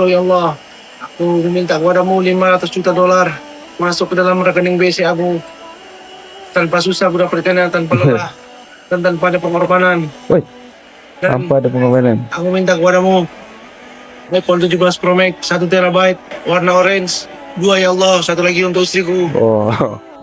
Oh ya Allah, aku meminta kepadamu 500 juta dolar masuk ke dalam rekening BC aku tanpa susah aku dapatkannya, tanpa lelah dan tanpa ada pengorbanan. Woi, Dan tanpa ada pengorbanan. aku minta kepadamu iPhone 17 Pro Max 1 terabyte warna orange. 2 ya Allah, satu lagi untuk istriku. Oh,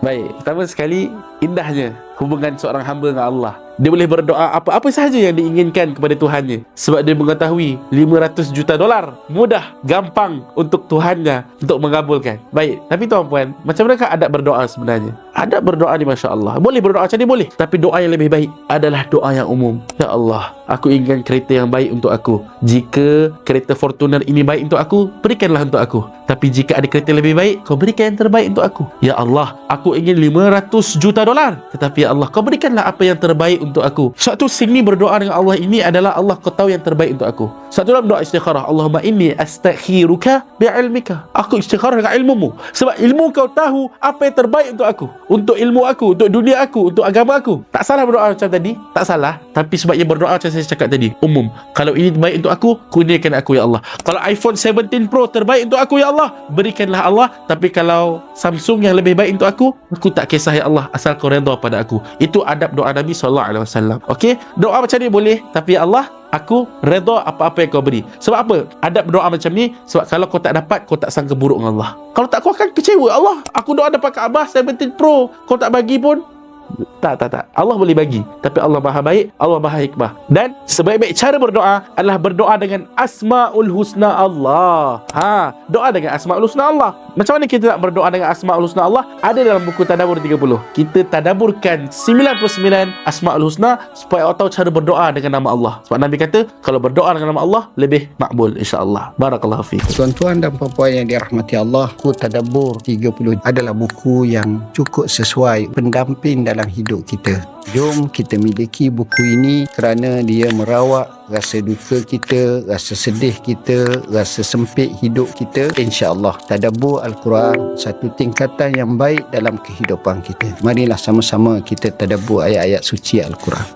baik. Pertama sekali, indahnya hubungan seorang hamba dengan Allah. Dia boleh berdoa apa-apa sahaja yang diinginkan kepada Tuhannya, sebab dia mengetahui 500 juta dolar mudah, gampang untuk Tuhannya untuk mengabulkan. Baik, tapi tuan-puan, macam manakah adab berdoa sebenarnya? Adab berdoa ni Masya Allah, boleh berdoa macam ni boleh, tapi doa yang lebih baik adalah doa yang umum. Ya Allah, aku inginkan kereta yang baik untuk aku. Jika kereta Fortuner ini baik untuk aku, berikanlah untuk aku. Tapi jika ada kereta lebih baik, kau berikan yang terbaik untuk aku. Ya Allah, aku ingin 500 juta dolar, tetapi ya Allah, kau berikanlah apa yang terbaik untuk aku. Satu sini berdoa dengan Allah ini adalah Allah, kau tahu yang terbaik untuk aku. Satu dalam doa istikharah, Allahumma inni astakhiruka bi'ilmika. Aku istikharah dengan ilmumu, sebab ilmu kau tahu apa yang terbaik untuk aku, untuk ilmu aku, untuk dunia aku, untuk agama aku. Tak salah berdoa macam tadi, tak salah. Tapi sebab yang berdoa macam saya cakap tadi, umum. Kalau ini terbaik untuk aku, kurniakan aku ya Allah. Kalau iPhone 17 Pro terbaik untuk aku ya Allah, berikanlah Allah. Tapi kalau Samsung yang lebih baik untuk aku tak kisah ya Allah, asal kau redha pada aku. Itu adab doa Nabi SAW. Okey, doa macam ni boleh, tapi ya Allah, aku redha apa-apa yang kau beri. Sebab apa? Adab doa macam ni, sebab kalau kau tak dapat, kau tak sangka buruk dengan Allah. Kalau tak, kau akan kecewa. Allah, aku doa dapat Kaabah 17 Pro, kau tak bagi pun. Tak. Allah boleh bagi, tapi Allah Maha baik, Allah Maha hikmah. Dan sebaik-baik cara berdoa adalah berdoa dengan Asmaul Husna Allah. Doa dengan Asmaul Husna Allah. Macam mana kita nak berdoa dengan Asmaul Husna Allah? Ada dalam buku Tadabbur 30. Kita tadaburkan 99 Asmaul Husna supaya awak tahu cara berdoa dengan nama Allah. Sebab Nabi kata, kalau berdoa dengan nama Allah lebih makbul, insya-Allah. Barakallahu fiik. Tuan-tuan dan puan-puan yang dirahmati Allah, buku Tadabbur 30 adalah buku yang cukup sesuai pendamping dalam hidup kita. Jom kita miliki buku ini kerana dia merawat rasa duka kita, rasa sedih kita, rasa sempit hidup kita. InsyaAllah Tadabbur Al-Quran satu tingkatan yang baik dalam kehidupan kita. Marilah sama-sama kita tadabbur ayat-ayat suci Al-Quran.